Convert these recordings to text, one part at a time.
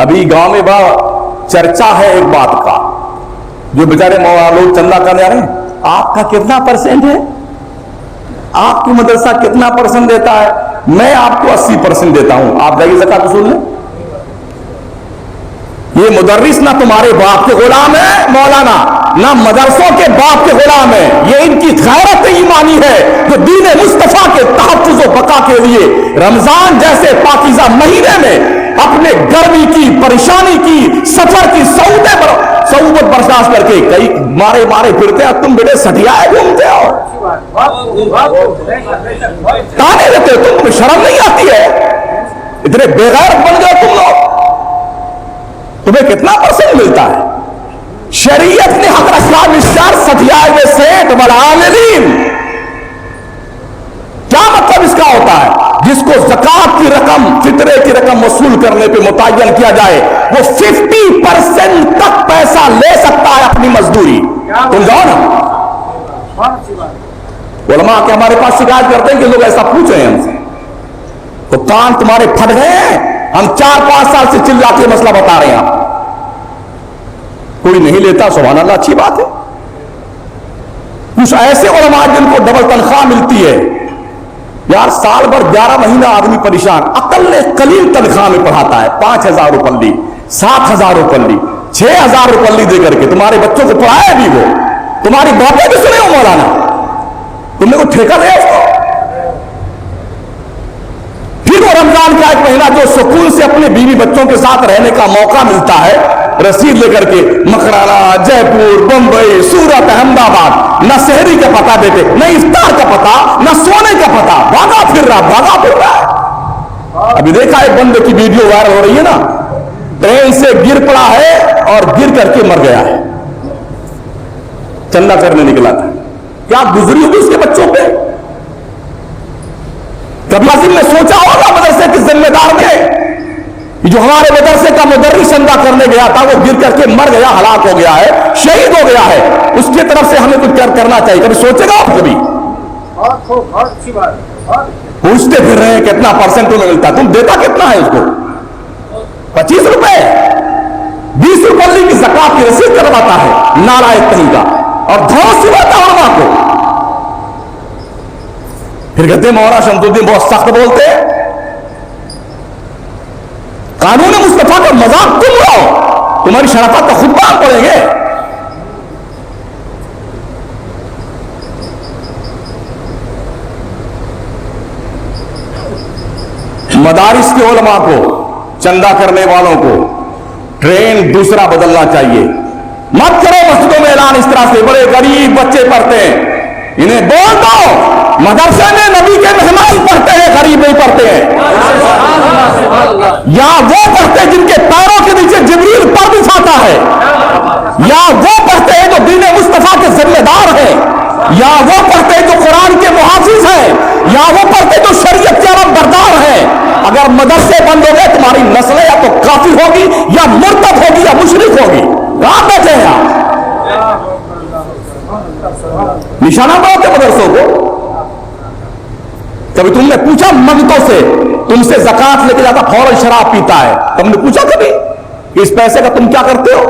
अभी गांव में बड़ा चर्चा है एक बात का, जो बेचारे लोग चंदा करने आ रहे हैं, आपका कितना परसेंट है, आपकी मदरसा कितना परसेंट देता है? मैं आपको 80% देता हूं, आप जाइए ज़कात वसूल लें। ये मुदर्रिस ना तुम्हारे बाप के गुलाम है मौलाना, ना मदरसों के बाप के गुलाम है। ये इनकी गैरत ईमानी है जो दीन मुस्तफा के तहफ्फुज़ व बका के लिए रमजान जैसे पाकीज़ा महीने में अपने गर्मी की, परेशानी की, सफर की सऊबत बर्दाश्त करके कई मारे मारे फिरते हैं। तुम बेटे सटियाए घूमते हो, ताने देते हो, तुम्हें शर्म नहीं आती है? इतने बेगैरत बन गए तुम लोग। तुम्हें कितना परसेंट मिलता है? शरीयत ने हक रखा निश्चार सटियाए हुए सेठ वलालिन। क्या मतलब इसका होता है? जिसको ज़कात की रकम, फितरे की रकम वसूल करने पे मुतय्यन किया जाए, वो 50% तक पैसा ले सकता है अपनी मजदूरी। तुम जाओ ना, उलमा के हमारे पास शिकायत करते हैं कि लोग ऐसा पूछ रहे हैं हमसे, तो कान तुम्हारे फट गए हैं? हम 4-5 साल से चिल्ला के मसला बता रहे हैं, कोई नहीं लेता। सुभान अल्लाह, अच्छी बात है। कुछ ऐसे उलमा जिनको डबल तनख्वाह मिलती है यार, साल भर 11 महीना आदमी परेशान, अकल कलील तनख्वाह में पढ़ाता है, 5,000 रुपये, 7,000 रुपये, 6,000 रुपये दे करके तुम्हारे बच्चों को पढ़ाया भी वो, तुम्हारी बातें भी सुने हो मौलाना, तुमने को ठेका दिया उसको। फिर वो रमजान का एक महीना जो सुकून से अपने बीवी बच्चों के साथ रहने का मौका मिलता है, रसीद लेकर के मकराना, जयपुर, बंबई, सूरत, अहमदाबाद, न शहरी का पता देते, न इफ्तार का पता, न सोने का पता, भागा फिर रहा है। अभी देखा एक बंदे की वीडियो वायरल हो रही है ना, ट्रेन से गिर पड़ा है और गिर करके मर गया है, चंदा करने निकला था। क्या गुजरी होगी उसके बच्चों पे? कभी ने सोचा होगा मदरसे के जिम्मेदार ने, जो हमारे मदरसे का मुदर्रिस चंदा करने गया था, वो गिर करके मर गया, हलाक हो गया है, शहीद हो गया है, उसकी तरफ से हमें कुछ करना चाहिए। कभी सोचेगा आप? कभी पूछते फिर रहे हैं कितना परसेंट तुम्हें मिलता, तुम देता कितना है उसको? 25 रुपए, 20 रुपये की ज़कात की रसीद करवाता है नालायक कहीं का, और धौस सिवाता उलमा को। फिर कहते मौलाना शमसुद्दीन बहुत सख्त बोलते हैं, कानून मुस्तफा का मजाक तुम लो, तुम्हारी शराफत का खुद बात पड़ेंगे। मदारिस के उलमा को, चंदा करने वालों को ट्रेन दूसरा बदलना चाहिए। मत करो मस्जिदों में ऐलान इस तरह से, बड़े गरीब बच्चे पढ़ते हैं, इन्हें बोल दो मदरसे में नबी के मेहमान पढ़ते हैं, गरीब नहीं पढ़ते हैं। या वो पढ़ते हैं जिनके पैरों के नीचे जिब्रील पर बिछाता है, या वो पढ़ते हैं जो दीन मुस्तफा के जिम्मेदार हैं, या वो पढ़ते हैं जो कुरान के मुहाफिज हैं, या वो पढ़ते हैं जो शरीयत के अरब बरदार हैं। अगर मदरसे बंद हो गए, तुम्हारी नस्ल या तो काफिर होगी, या मुर्तद होगी, या मुशरिक होगी। कहां बैठे हैं आप? निशाना बनाते मदरसों को। कभी तुमने पूछा मंगतों से, तुमसे ज़कात लेके जाता फौरन शराब पीता है, तुमने पूछा कभी इस पैसे का तुम क्या करते हो?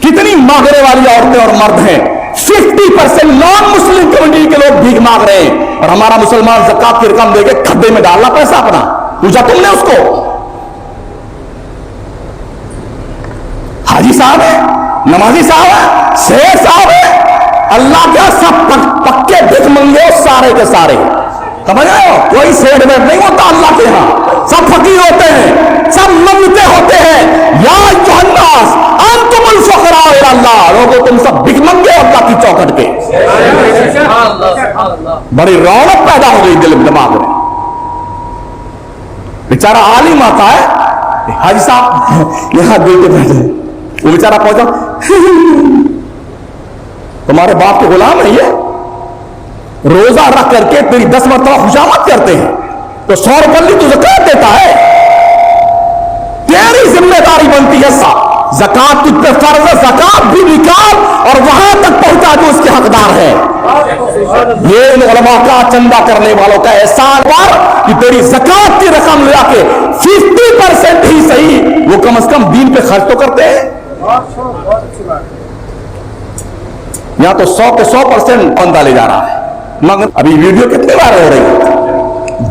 कितनी मांगने वाली औरतें और मर्द हैं, 50% नॉन मुस्लिम कम्युनिटी के लोग भीख मांग रहे हैं, और हमारा मुसलमान ज़कात की रकम देके खड्डे में डालना पैसा अपना। पूछा तुमने उसको? हाजी साहब है, नमाजी साहब है, शेख साहब है, अल्लाह क्या सब पक्के भिख मंगे सारे के सारे, समझ रहे हो? कोई सेठ बैठ नहीं होता अल्लाह के यहां, सब फकीर होते हैं, सब मंगते होते हैं। या अय्युहन्नास अंतुमुल फुक़रा इलल्लाह, लोगों तुम सब भिख मंगे अल्लाह की चौखट पे। बड़ी रौनक पैदा हो गई दिल दिमाग में। बेचारा आलिम आता है, हाजी साहब यहां देते बैठे, वो बेचारा पहुंचा, तुम्हारे बाप के गुलाम है ये, रोजा रख करके तेरी 10 मरतबा खुशामद करते हैं, तो 100 रुपये तू ज़कात देता है, तेरी जिम्मेदारी बनती है ज़कात तुझ पे फर्ज है, ज़कात भी निकाल और वहां तक पहुंचा जो उसके हकदार है। ये इन उलमा का, चंदा करने वालों का एहसान पर कि तेरी ज़कात की रकम ले आके खर्च तो करते हैं। यहां तो 100 के 100% बंदा ले जा रहा है। मगर अभी वीडियो कितने बार हो रही है,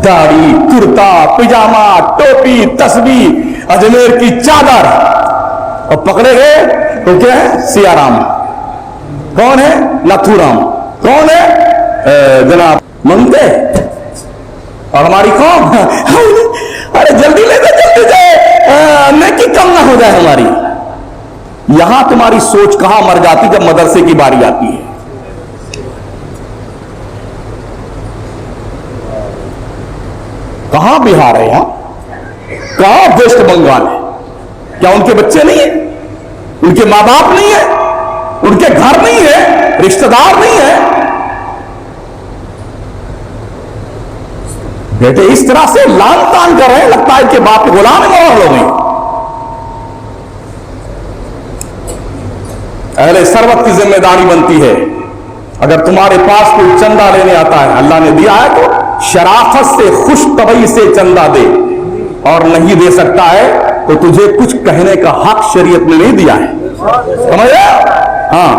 दाढ़ी, कुर्ता, पिजामा, टोपी, तस्बीह, अजमेर की चादर, और पकड़े गए तो क्या है, सियाराम। कौन है? नथुराम। कौन है? जनाब मंगते। और हमारी कौन? अरे जल्दी ले दे, जल्दी से नेकी कम ना हो जाए हमारी। यहां तुम्हारी सोच कहां मर जाती जब मदरसे की बारी आती है। कहां बिहार है, यहां कहां वेस्ट बंगाल है? क्या उनके बच्चे नहीं है? उनके मां बाप नहीं है? उनके घर नहीं है? रिश्तेदार नहीं है? बेटे इस तरह से लान तान कर रहे हैं, लगता है कि बाप के गुलाम है मोहल्लों में। अहले सरवत की जिम्मेदारी बनती है, अगर तुम्हारे पास कोई चंदा लेने आता है, अल्लाह ने दिया है तो शराफत से, खुश तबई से चंदा दे, और नहीं दे सकता है तो तुझे कुछ कहने का हक शरीयत ने नहीं दिया है, समझ? हाँ,